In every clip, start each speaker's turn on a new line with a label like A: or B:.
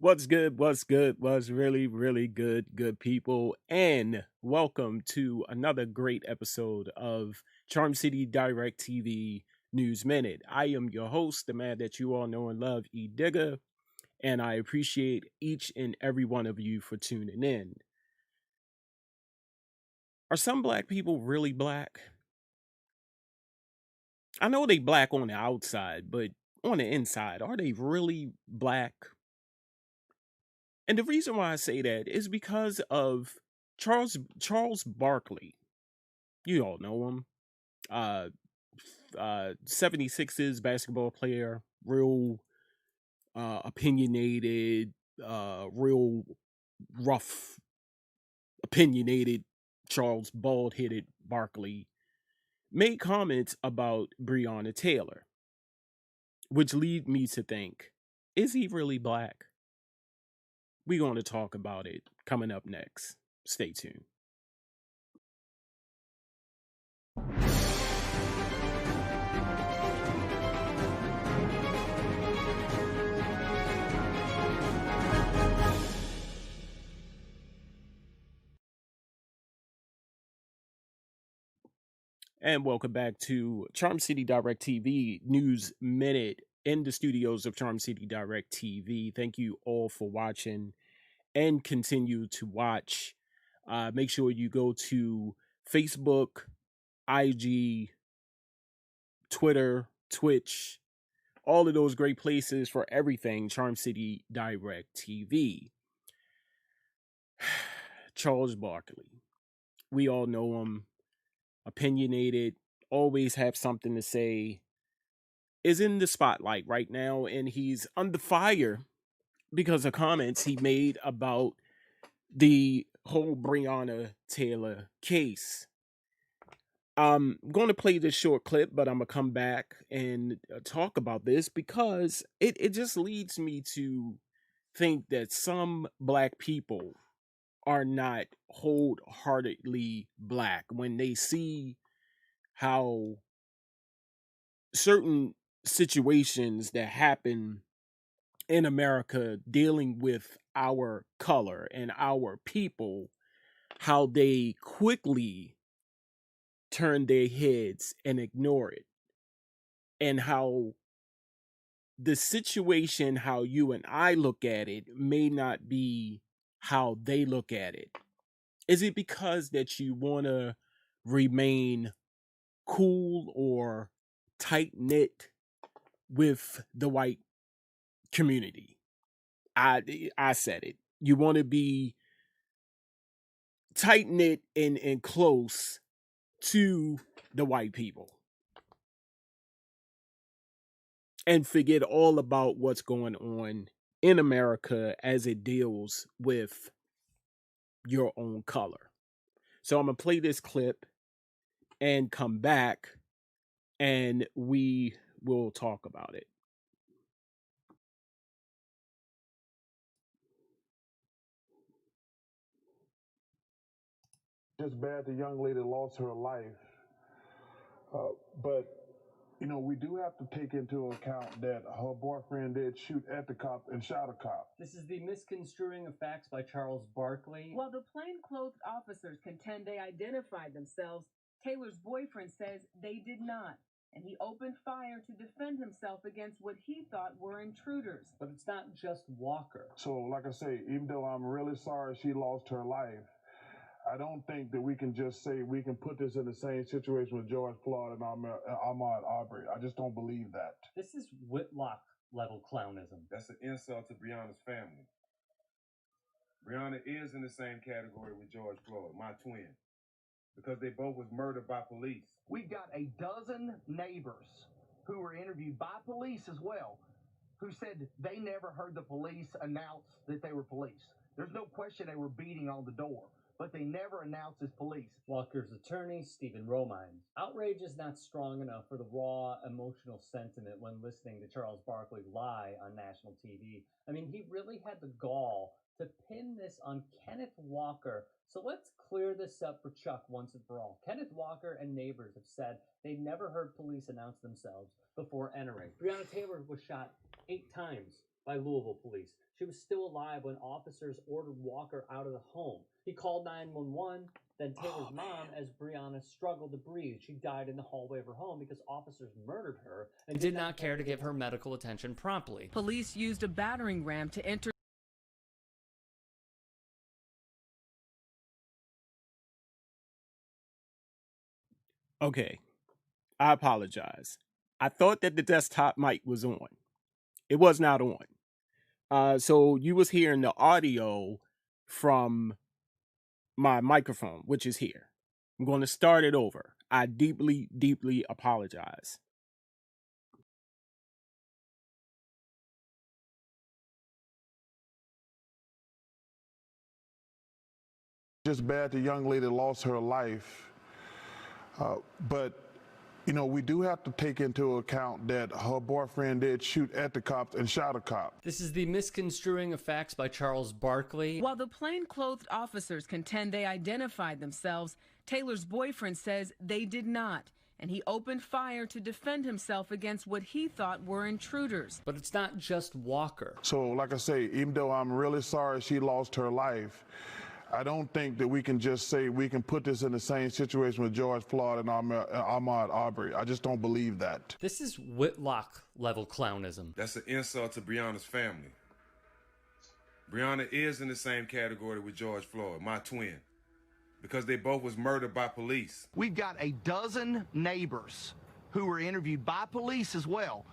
A: What's good? What's good? What's really, really good, good people? And welcome to another great episode of Charm City Direct TV News Minute. I am your host, the man that you all know and love, E. Digger, and I appreciate each and every one of you for tuning in. Are some black people really black? I know they black on the outside, but on the inside, are they really black? And the reason why I say that is because of Charles Barkley. You all know him. Uh 76's basketball player, real opinionated, real rough opinionated Charles bald-headed Barkley made comments about Breonna Taylor, which lead me to think, is he really black? We're going to talk about it coming up next. Stay tuned. And welcome back to Charm City Direct TV News Minute in the studios of Charm City Direct TV. Thank you all for watching and continue to watch. Make sure you go to Facebook, IG, Twitter, Twitch, all of those great places for everything Charm City Direct TV. Charles Barkley. We all know him. Opinionated, always have something to say, is in the spotlight right now, and he's under fire because of comments he made about the whole Breonna Taylor case. I'm going to play this short clip, but I'm going to come back and talk about this because it just leads me to think that some black people are not wholeheartedly black when they see how certain situations that happen in America dealing with our color and our people, how they quickly turn their heads and ignore it, and how the situation, how you and I look at it, may not be how they look at it. Is it because that you want to remain cool or tight knit with the white community? I said it. You want to be tight knit and close to the white people and forget all about what's going on in America as it deals with your own color. So I'm gonna play this clip and come back and we will talk about it.
B: Just bad the young lady lost her life. But, we do have to take into account that her boyfriend did shoot at the cop and shot a cop.
C: This is the misconstruing of facts by Charles Barkley.
D: While the plainclothes officers contend they identified themselves, Taylor's boyfriend says they did not, and he opened fire to defend himself against what he thought were intruders.
C: But it's not just Walker.
B: So, like I say, even though I'm really sorry she lost her life, I don't think that we can just say we can put this in the same situation with George Floyd and Ahmaud Arbery. I just don't believe that.
C: This is Whitlock level clownism.
E: That's an insult to Breonna's family. Breonna is in the same category with George Floyd, my twin, because they both was murdered by police.
F: We've got a dozen neighbors who were interviewed by police as well, who said they never heard the police announce that they were police. There's no question they were beating on the door, but they never announced as police.
C: Walker's attorney, Stephen Romine. Outrage is not strong enough for the raw, emotional sentiment when listening to Charles Barkley lie on national TV. I mean, he really had the gall to pin this on Kenneth Walker. So let's clear this up for Chuck once and for all. Kenneth Walker and neighbors have said they never heard police announce themselves before entering. Breonna Taylor was shot 8 times by Louisville police. She was still alive when officers ordered Walker out of the home. He called 911. Then Taylor's mom, as Brianna struggled to breathe, she died in the hallway of her home because officers murdered her and did not care to give her medical attention promptly.
D: Police used a battering ram to enter.
A: Okay, I apologize. I thought that the desktop mic was on. It was not on. So you was hearing the audio from my microphone, which is here. I'm going to start it over. I deeply, deeply apologize.
B: Just bad the young lady lost her life. But, you know, we do have to take into account that her boyfriend did shoot at the cops and shot a cop.
C: This is the Misconstruing of Facts by Charles Barkley.
D: While the plainclothed officers contend they identified themselves, Taylor's boyfriend says they did not, and he opened fire to defend himself against what he thought were intruders.
C: But it's not just Walker.
B: So, like I say, even though I'm really sorry she lost her life, I don't think that we can just say we can put this in the same situation with George Floyd and Ahmaud Arbery. I just don't believe that.
C: This is Whitlock-level clownism.
E: That's an insult to Breonna's family. Breonna is in the same category with George Floyd, my twin, because they both was murdered by police.
F: We've got a dozen neighbors who were interviewed by police as well,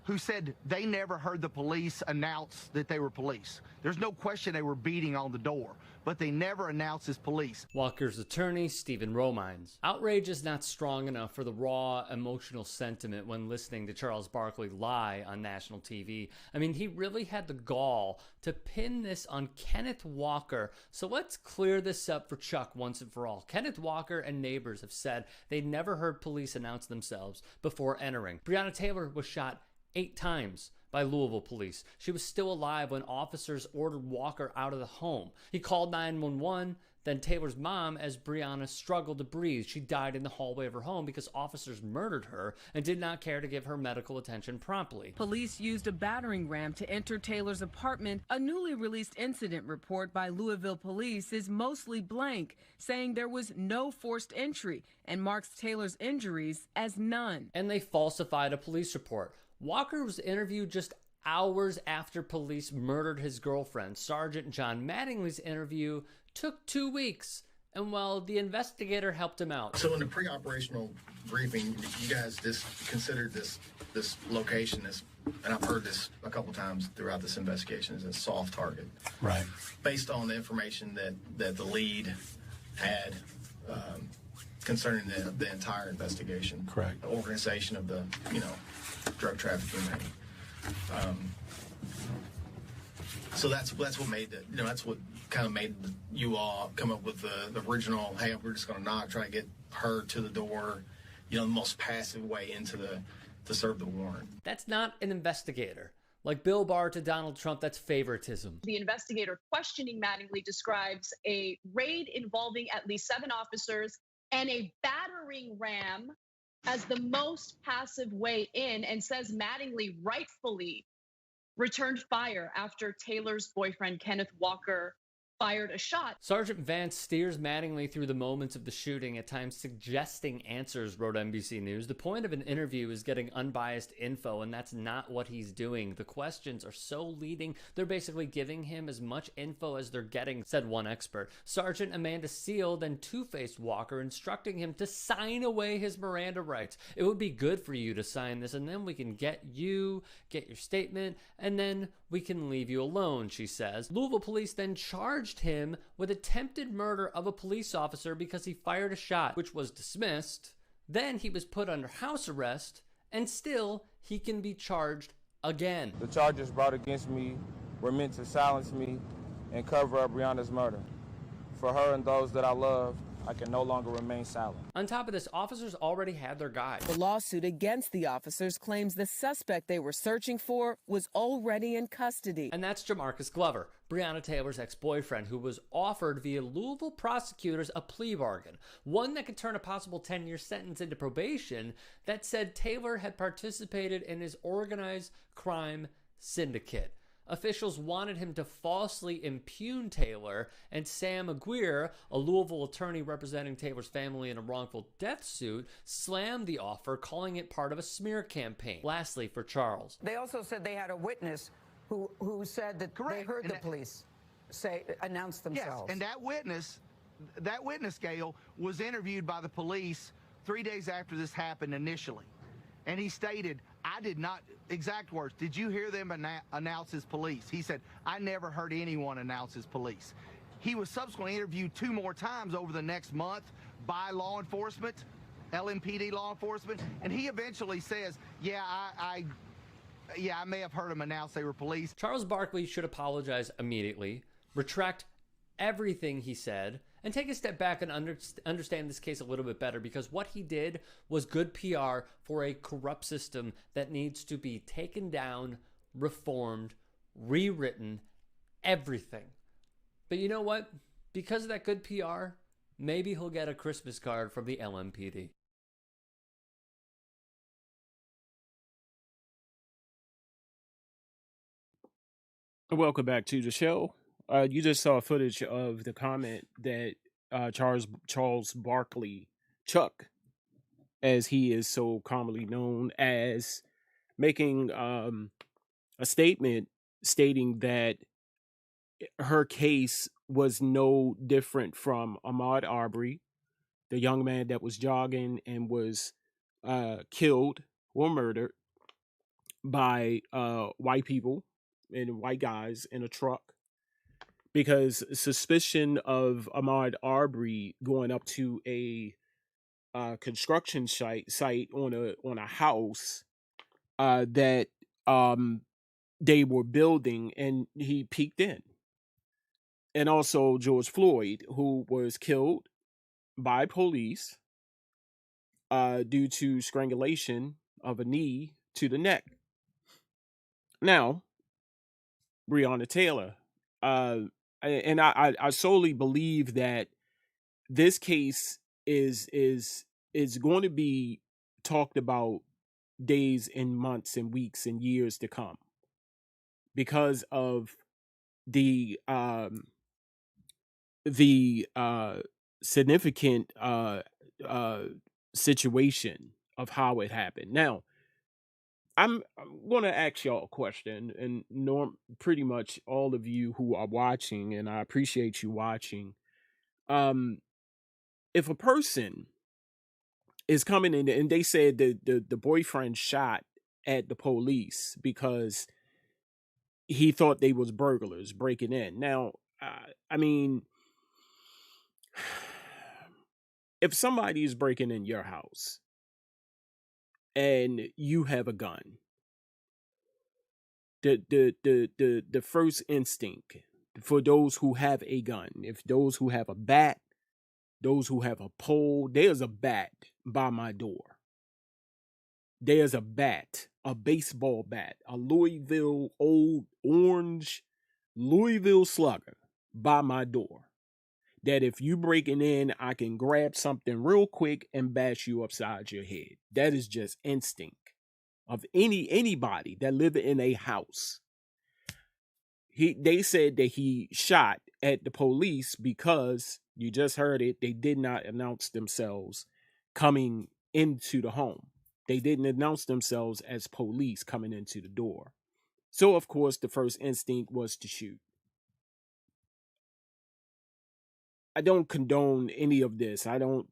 F: who said they never heard the police announce that they were police. There's no question they were beating on the door, but they never announced as police.
C: Walker's attorney, Stephen Romines. Outrage is not strong enough for the raw, emotional sentiment when listening to Charles Barkley lie on national TV. I mean, he really had the gall to pin this on Kenneth Walker. So let's clear this up for Chuck once and for all. Kenneth Walker and neighbors have said they never heard police announce themselves before entering. Breonna Taylor was shot 8 times by Louisville police. She was still alive when officers ordered Walker out of the home. He called 911. Then Taylor's mom, as Breonna struggled to breathe, she died in the hallway of her home because officers murdered her and did not care to give her medical attention promptly.
D: Police used a battering ram to enter Taylor's apartment. A newly released incident report by Louisville police is mostly blank, saying there was no forced entry and marks Taylor's injuries as none.
C: And they falsified a police report. Walker was interviewed just hours after police murdered his girlfriend. Sergeant John Mattingly's interview took 2 weeks, and well, the investigator helped him out.
G: So in the pre-operational briefing, you guys just considered this location as, and I've heard this a couple times throughout this investigation, as a soft target.
H: Right.
G: Based on the information that the lead had concerning the entire investigation.
H: Correct.
G: The organization of the, drug trafficking ring. So that's what made it, that's what kind of made you all come up with the original, hey, we're just going to knock, try to get her to the door, the most passive way to serve the warrant.
C: That's not an investigator. Like Bill Barr to Donald Trump, that's favoritism.
I: The investigator questioning Mattingly describes a raid involving at least 7 officers and a battering ram as the most passive way in, and says Mattingly rightfully returned fire after Taylor's boyfriend, Kenneth Walker, fired a shot.
C: Sergeant Vance steers Mattingly through the moments of the shooting, at times suggesting answers, wrote NBC News. The point of an interview is getting unbiased info, and that's not what he's doing. The questions are so leading, they're basically giving him as much info as they're getting, said one expert. Sergeant Amanda Seal then two-faced Walker, instructing him to sign away his Miranda rights. It would be good for you to sign this, and then we can get your statement, and then we can leave you alone, she says. Louisville police then charged him with attempted murder of a police officer because he fired a shot, which was dismissed. Then he was put under house arrest, and still he can be charged again.
J: The charges brought against me were meant to silence me and cover up Breonna's murder. For her and those that I love, I can no longer remain silent.
C: On top of this, officers already had their guy.
D: The lawsuit against the officers claims the suspect they were searching for was already in custody.
C: And that's Jamarcus Glover, Breonna Taylor's ex-boyfriend, who was offered via Louisville prosecutors a plea bargain, one that could turn a possible 10-year sentence into probation, that said Taylor had participated in his organized crime syndicate.
H: officials wanted him to falsely impugn Taylor, and Sam Aguirre, a Louisville attorney representing Taylor's family in a wrongful death suit, slammed the offer, calling it part of a smear campaign. Lastly, for Charles.
K: They also said they had a witness who said that they heard the police announce themselves.
F: Yes, and that witness, Gail, was interviewed by the police 3 days after this happened initially. And he stated, I did not, exact words, did you hear them announce as police? He said, I never heard anyone announce as police. He was subsequently interviewed 2 more times over the next month by law enforcement, LMPD law enforcement, and he eventually says, yeah, I may have heard them announce they were police.
H: Charles Barkley should apologize immediately, retract everything he said, and take a step back and understand this case a little bit better, because what he did was good PR for a corrupt system that needs to be taken down, reformed, rewritten, everything. But you know what? Because of that good PR, maybe he'll get a Christmas card from the LMPD.
A: Welcome back to the show. You just saw footage of the comment that Charles Barkley, Chuck, as he is so commonly known, as making a statement stating that her case was no different from Ahmaud Arbery, the young man that was jogging and was killed or murdered by white people and white guys in a truck, because suspicion of Ahmaud Arbery going up to a construction site on a house that they were building, and he peeked in. And also George Floyd, who was killed by police due to strangulation of a knee to the neck. Now, Breonna Taylor, and I solely believe that this case is going to be talked about days and months and weeks and years to come, because of the significant situation of how it happened. Now, I'm going to ask y'all a question, and pretty much all of you who are watching, and I appreciate you watching. If a person is coming in, and they said that the boyfriend shot at the police because he thought they was burglars breaking in. Now, I mean, if somebody is breaking in your house and you have a gun, the first instinct for those who have a gun, if those who have a bat, those who have a pole, there's a bat by my door. There's a bat, a baseball bat, a Louisville, old orange Louisville Slugger by my door, that if you breaking in, I can grab something real quick and bash you upside your head. That is just instinct of anybody that live in a house. They said that he shot at the police because, you just heard it, they did not announce themselves coming into the home. They didn't announce themselves as police coming into the door. So, of course, the first instinct was to shoot. I don't condone any of this. I don't,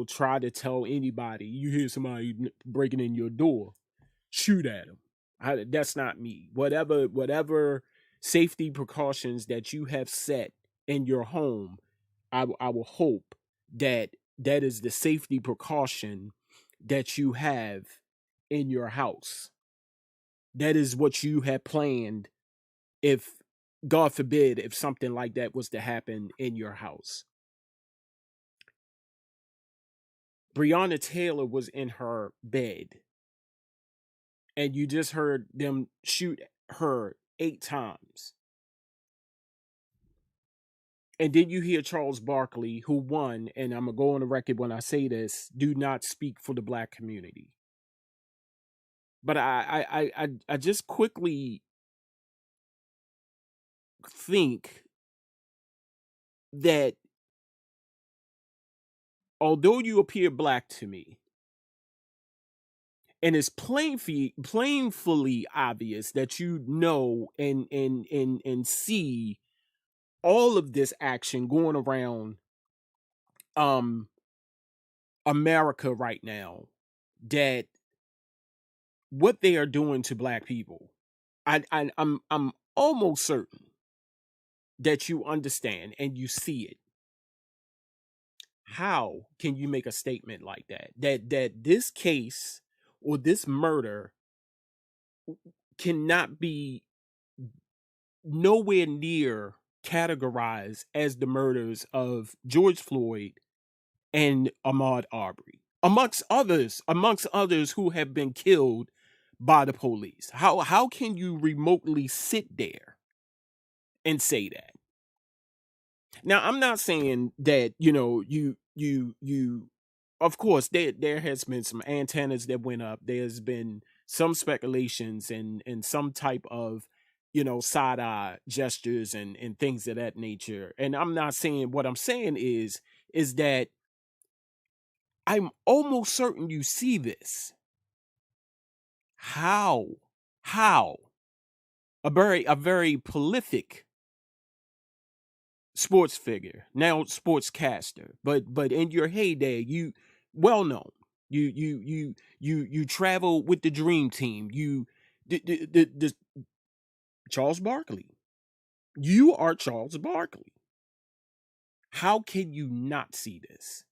A: try to tell anybody, you hear somebody breaking in your door, shoot at them. That's not me. Whatever safety precautions that you have set in your home, I will hope that is the safety precaution that you have in your house. That is what you have planned if, God forbid, if something like that was to happen in your house. Breonna Taylor was in her bed, and you just heard them shoot her 8 times. And then you hear Charles Barkley, who won, and I'm going to go on the record when I say this, do not speak for the black community. But I just quickly think that although you appear black to me, and it's plainly obvious that you know and see all of this action going around um America right now, that what they are doing to black people, I'm almost certain that you understand and you see it. How can you make a statement like that? That this case or this murder cannot be nowhere near categorized as the murders of George Floyd and Ahmaud Arbery, amongst others who have been killed by the police. How can you remotely sit there and say that? Now, I'm not saying that, you of course there has been some antennas that went up. There's been some speculations and some type of, side eye gestures and things of that nature. And I'm not saying, what I'm saying is that I'm almost certain you see this. How a very prolific sports figure, now sportscaster, but in your heyday, you well known. You travel with the dream team. The Charles Barkley. You are Charles Barkley. How can you not see this?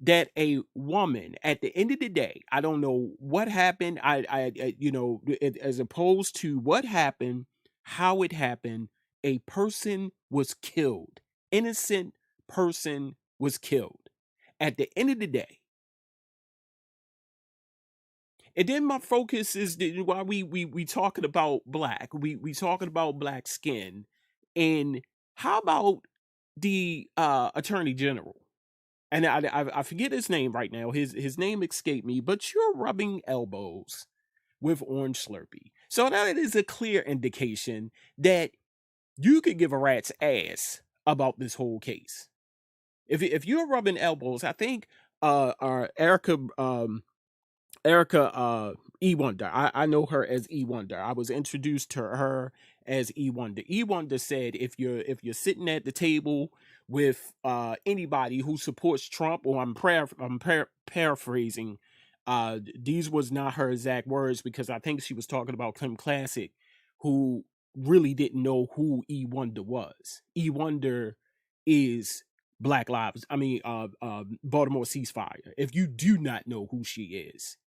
A: That a woman, at the end of the day, I don't know what happened. As opposed to what happened, how it happened, a person was killed. Innocent person was killed. At the end of the day. And then my focus is why we talking about black. We talking about black skin. And how about the attorney general? And I forget his name right now. His name escaped me, but you're rubbing elbows with Orange Slurpee. So that is a clear indication that you could give a rat's ass about this whole case. If you're rubbing elbows, I think Erica E Wonder. I know her as E Wonder. I was introduced to her as E Wonder. E Wonder said if you're sitting at the table with anybody who supports Trump, or I'm paraphrasing, these was not her exact words, because I think she was talking about Clem Classic, who really didn't know who E Wonder was. E Wonder is Black Lives, Baltimore Ceasefire. If you do not know who she is,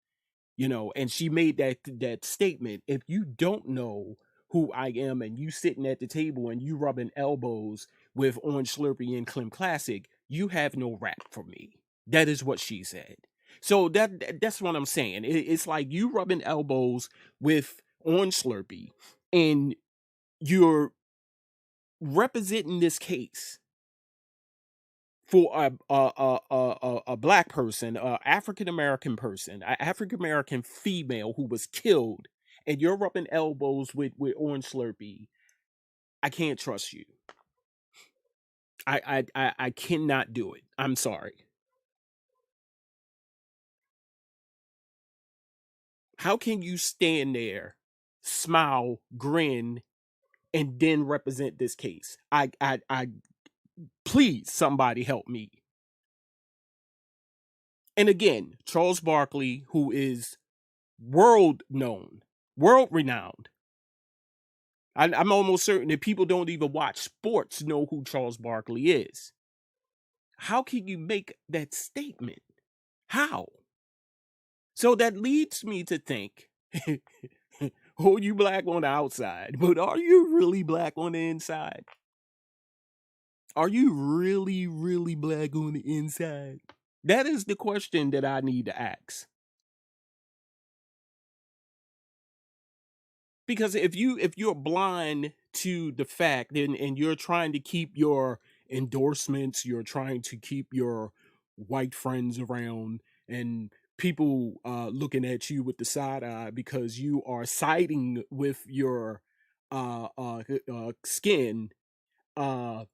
A: and she made that statement. If you don't know who I am, and you sitting at the table and you rubbing elbows with Orange Slurpee and Clem Classic, you have no rap for me. That is what she said. So that's what I'm saying. It's like you rubbing elbows with Orange Slurpee, and you're representing this case for a black person, a African American person, an African American female who was killed, and you're rubbing elbows with Orange Slurpee. I can't trust you. I cannot do it. I'm sorry. How can you stand there, smile, grin, and then represent this case? I please, somebody help me. And again, Charles Barkley, who is world known, world renowned. I'm almost certain that people don't even watch sports know who Charles Barkley is. How can you make that statement? How? So that leads me to think, oh, you black on the outside, but are you really black on the inside? Are you really, really black on the inside? That is the question that I need to ask. Because if you're blind to the fact, and you're trying to keep your endorsements, you're trying to keep your white friends around, and people looking at you with the side eye because you are siding with your skin, why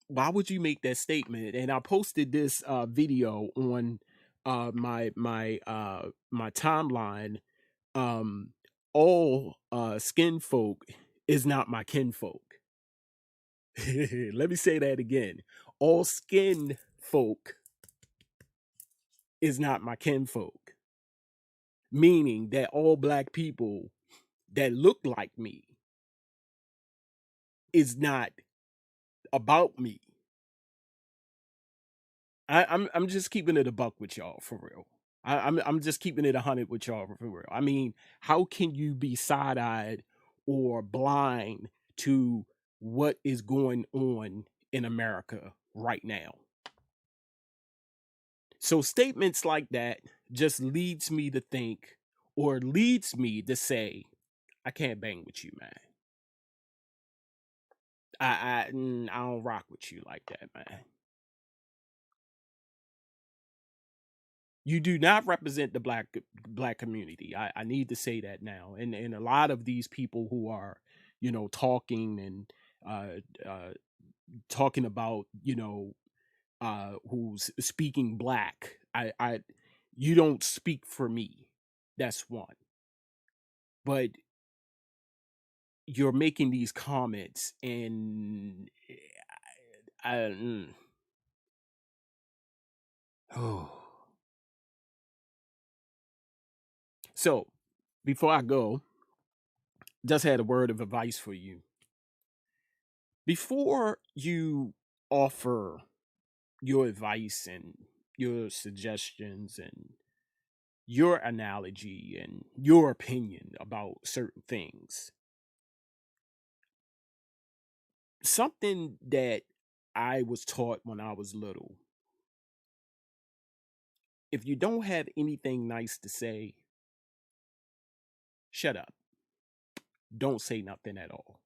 A: would you make that statement? And I posted this video on my timeline. All skin folk is not my kinfolk. Let me say that again. All skin folk is not my kinfolk. Meaning that all black people that look like me is not about me. I'm just keeping it a buck with y'all for real. I'm just keeping it 100 with y'all for real. I mean, how can you be side-eyed or blind to what is going on in America right now? So statements like that just leads me to think, or leads me to say, I can't bang with you, man. I don't rock with you like that, man. You do not represent the black community. I need to say that now. And a lot of these people who are, talking and talking about, who's speaking black. You don't speak for me. That's one. But you're making these comments and oh. So before I go, just had a word of advice for you. Before you offer your advice and your suggestions and your analogy and your opinion about certain things, something that I was taught when I was little: if you don't have anything nice to say, shut up. Don't say nothing at all.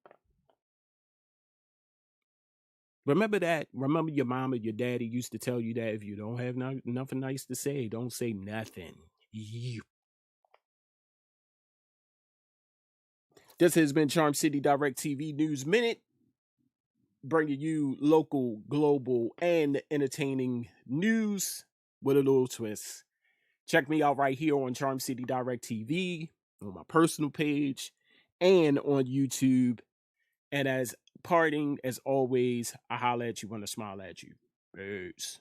A: Remember that? Remember your mom or your daddy used to tell you that if you don't have nothing nice to say, don't say nothing. This has been Charm City Direct TV News Minute, bringing you local, global, and entertaining news with a little twist. Check me out right here on Charm City Direct TV, on my personal page, and on YouTube. And as parting, as always, I holla at you when I smile at you. Peace.